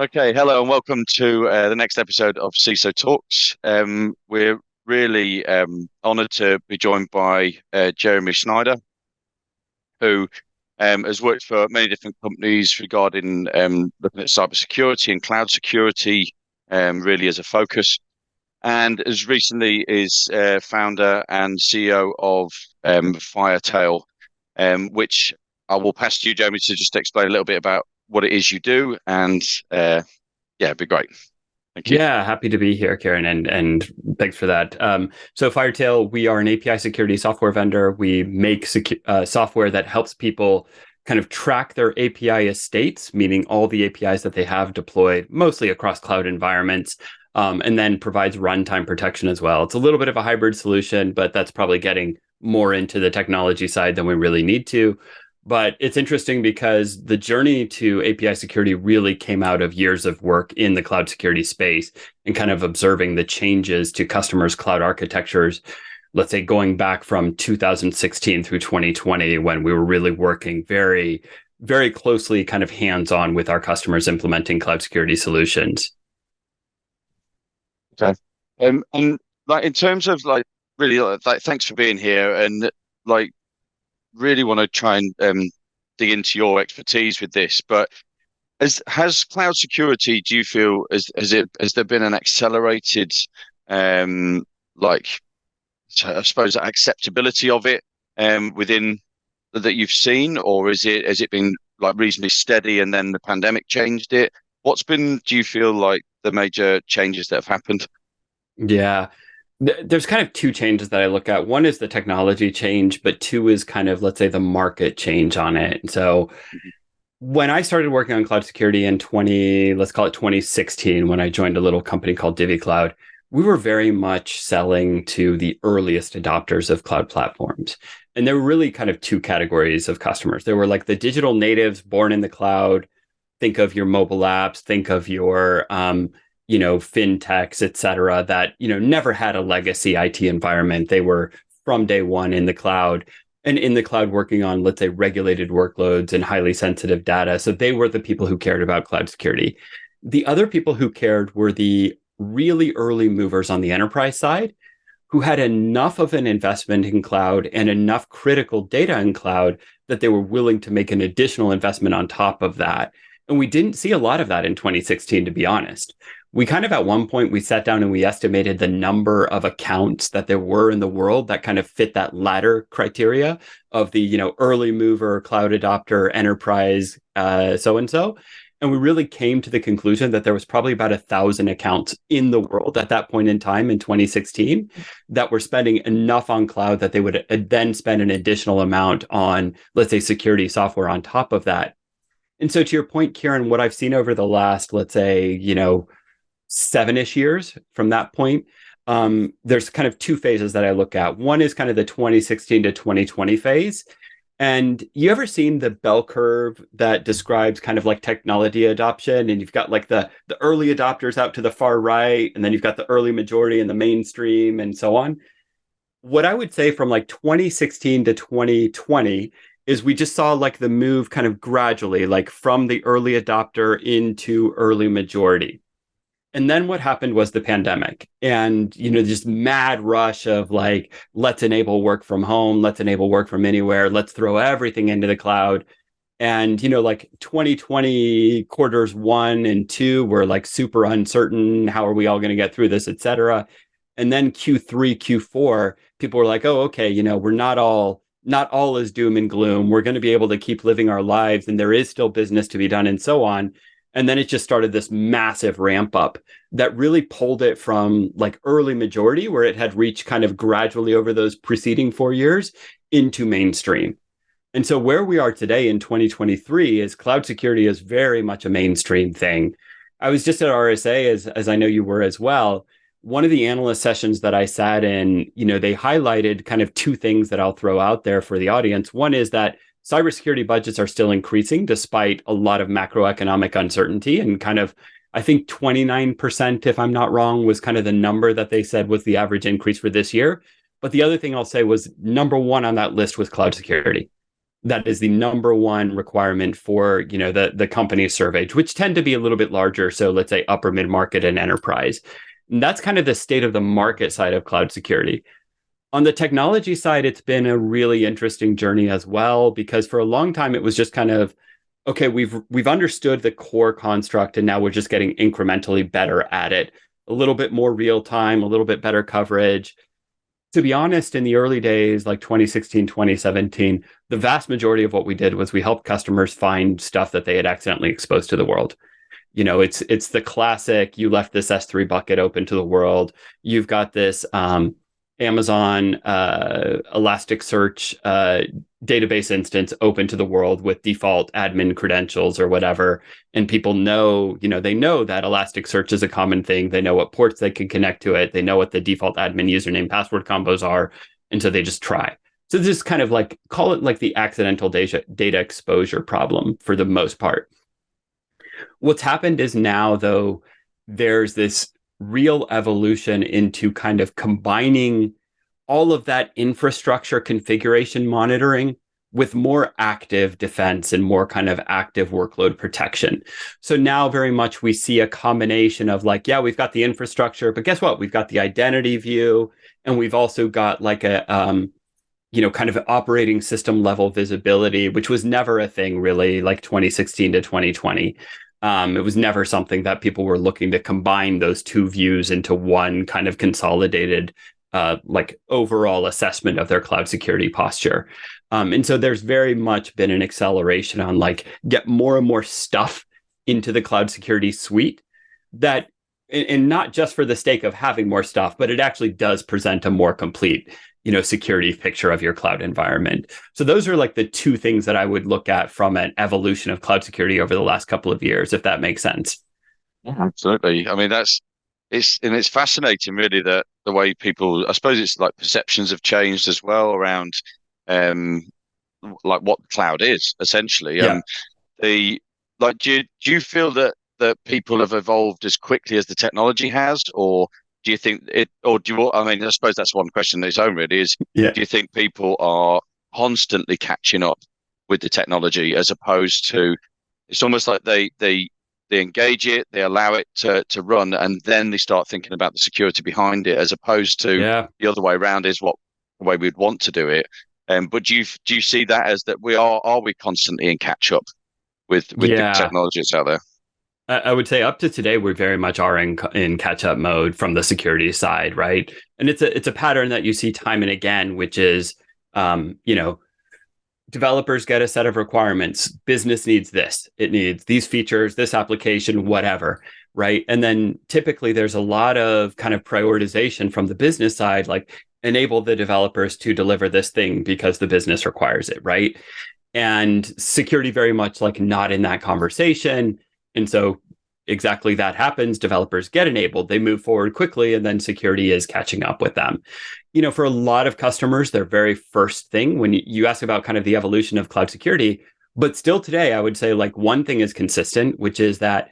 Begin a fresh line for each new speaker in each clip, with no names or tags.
Okay, hello and welcome to the next episode of CISO Talks. We're really honored to be joined by Jeremy Snyder, who has worked for many different companies regarding looking at cybersecurity and cloud security, really as a focus, and as recently is founder and CEO of Firetail, which I will pass to you, Jeremy, to just explain a little bit about what it is you do and yeah, it'd be great. Thank you.
Yeah, happy to be here, Karen, and thanks for that. So Firetail, we are an API security software vendor. We make software that helps people kind of track their API estates, meaning all the APIs that they have deployed, mostly across cloud environments, and then provides runtime protection as well. It's a little bit of a hybrid solution, but that's probably getting more into the technology side than we really need to. But it's interesting because the journey to API security really came out of years of work in the cloud security space and kind of observing the changes to customers' cloud architectures, let's say going back from 2016 through 2020, when we were really working very, very closely, kind of hands on with our customers implementing cloud security solutions.
Okay. And like in terms of like really like thanks for being here and like really want to try and dig into your expertise with this. But has cloud security, do you feel has there been an accelerated like I suppose acceptability of it within that you've seen, or has it been like reasonably steady and then the pandemic changed it? What's been, do you feel like the major changes that have happened?
Yeah. There's kind of two changes that I look at. One is the technology change, but two is kind of, let's say, the market change on it. So when I started working on cloud security in let's call it 2016, when I joined a little company called Divi Cloud, we were very much selling to the earliest adopters of cloud platforms. And there were really kind of two categories of customers. There were like the digital natives born in the cloud. Think of your mobile apps, think of your fintechs, et cetera, that, never had a legacy IT environment. They were from day one in the cloud and in the cloud working on, let's say, regulated workloads and highly sensitive data. So they were the people who cared about cloud security. The other people who cared were the really early movers on the enterprise side who had enough of an investment in cloud and enough critical data in cloud that they were willing to make an additional investment on top of that. And we didn't see a lot of that in 2016, to be honest. We kind of at one point we sat down and we estimated the number of accounts that there were in the world that kind of fit that latter criteria of the early mover, cloud adopter, enterprise, so and so. And we really came to the conclusion that there was probably about 1,000 accounts in the world at that point in time in 2016 that were spending enough on cloud that they would then spend an additional amount on, let's say, security software on top of that. And so to your point, Kieran, what I've seen over the last, let's say, 7-ish years from that point, there's kind of two phases that I look at. One is kind of the 2016 to 2020 phase. And you ever seen the bell curve that describes kind of like technology adoption? And you've got like the early adopters out to the far right, and then you've got the early majority and the mainstream and so on. What I would say from like 2016 to 2020 is we just saw like the move kind of gradually, like from the early adopter into early majority. And then what happened was the pandemic and, just mad rush of like, let's enable work from home, let's enable work from anywhere, let's throw everything into the cloud. And, like 2020 quarters 1 and 2 were like super uncertain. How are we all going to get through this, et cetera? And then Q3, Q4, people were like, oh, okay, we're not all is doom and gloom. We're going to be able to keep living our lives and there is still business to be done and so on. And then it just started this massive ramp up that really pulled it from like early majority, where it had reached kind of gradually over those preceding 4 years, into mainstream. And so where we are today in 2023 is cloud security is very much a mainstream thing. I was just at RSA, as I know you were as well. One of the analyst sessions that I sat in, they highlighted kind of two things that I'll throw out there for the audience. One is that cybersecurity budgets are still increasing despite a lot of macroeconomic uncertainty, and kind of, I think 29%, if I'm not wrong, was kind of the number that they said was the average increase for this year. But the other thing I'll say was number one on that list was cloud security. That is the number one requirement for, the companies surveyed, which tend to be a little bit larger. So let's say upper mid-market and enterprise. And that's kind of the state of the market side of cloud security. On the technology side, it's been a really interesting journey as well, because for a long time it was just kind of, okay, we've understood the core construct, and now we're just getting incrementally better at it. A little bit more real time, a little bit better coverage. To be honest, in the early days, like 2016, 2017, the vast majority of what we did was we helped customers find stuff that they had accidentally exposed to the world. It's the classic, you left this S3 bucket open to the world. You've got this Amazon Elasticsearch database instance open to the world with default admin credentials or whatever. And people know, they know that Elasticsearch is a common thing. They know what ports they can connect to it. They know what the default admin username password combos are. And so they just try. So this is kind of like, call it like the accidental data exposure problem for the most part. What's happened is now, though, there's this real evolution into kind of combining all of that infrastructure configuration monitoring with more active defense and more kind of active workload protection. So now very much we see a combination of like, yeah, we've got the infrastructure, but guess what? We've got the identity view, and we've also got like a, kind of operating system level visibility, which was never a thing really, like 2016 to 2020. It was never something that people were looking to combine those two views into one kind of consolidated, like overall assessment of their cloud security posture. And so there's very much been an acceleration on like get more and more stuff into the cloud security suite that, and not just for the sake of having more stuff, but it actually does present a more complete, security picture of your cloud environment. So those are like the two things that I would look at from an evolution of cloud security over the last couple of years, if that makes sense.
Yeah, absolutely. I mean, it's fascinating really that the way people, I suppose it's like perceptions have changed as well around um like what the cloud is essentially.
Yeah.
The like do you feel that people have evolved as quickly as the technology has, or do you think it, or do you, I mean, I suppose that's one question in its own really is,
Yeah.
do you think people are constantly catching up with the technology as opposed to it's almost like they engage it, they allow it to run, and then they start thinking about the security behind it, as opposed to
Yeah.
the other way around is what the way we'd want to do it. But do you see that as that are we constantly in catch up with the
Yeah.
technology that's out there?
I would say up to today, we very much are in catch up mode from the security side, right? And it's a pattern that you see time and again, which is, developers get a set of requirements. Business needs this. It needs these features, this application, whatever, right? And then typically there's a lot of kind of prioritization from the business side, like enable the developers to deliver this thing because the business requires it, right? And security very much like not in that conversation. And so exactly that happens. Developers get enabled, they move forward quickly, and then security is catching up with them. For a lot of customers, their very first thing when you ask about kind of the evolution of cloud security, but still today, I would say like one thing is consistent, which is that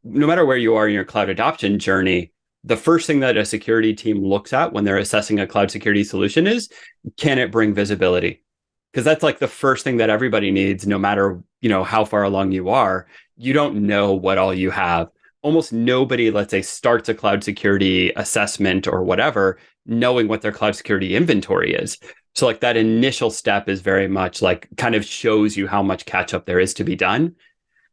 no matter where you are in your cloud adoption journey, the first thing that a security team looks at when they're assessing a cloud security solution is, can it bring visibility? Because that's like the first thing that everybody needs, no matter, how far along you are. You don't know what all you have. Almost nobody, let's say, starts a cloud security assessment or whatever, knowing what their cloud security inventory is. So like that initial step is very much like kind of shows you how much catch up there is to be done.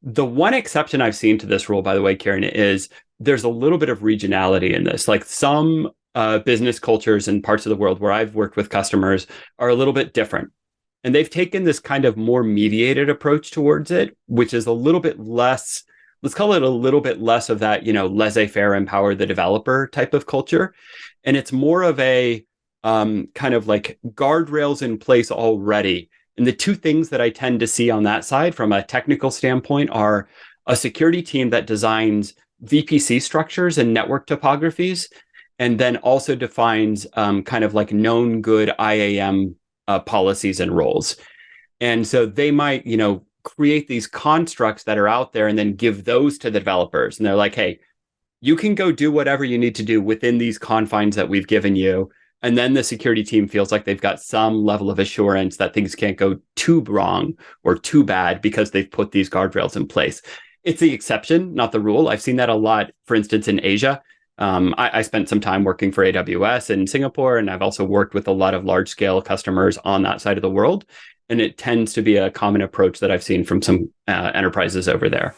The one exception I've seen to this rule, by the way, Karen, is there's a little bit of regionality in this. Like some business cultures in parts of the world where I've worked with customers are a little bit different. And they've taken this kind of more mediated approach towards it, which is a little bit less, let's call it a little bit less of that, laissez-faire, empower the developer type of culture. And it's more of a kind of like guardrails in place already. And the two things that I tend to see on that side from a technical standpoint are a security team that designs VPC structures and network topographies, and then also defines kind of like known good IAM policies and roles. And so they might, create these constructs that are out there and then give those to the developers. And they're like, hey, you can go do whatever you need to do within these confines that we've given you. And then the security team feels like they've got some level of assurance that things can't go too wrong or too bad because they've put these guardrails in place. It's the exception, not the rule. I've seen that a lot, for instance, in Asia. I spent some time working for AWS in Singapore, and I've also worked with a lot of large scale customers on that side of the world. And it tends to be a common approach that I've seen from some enterprises over there.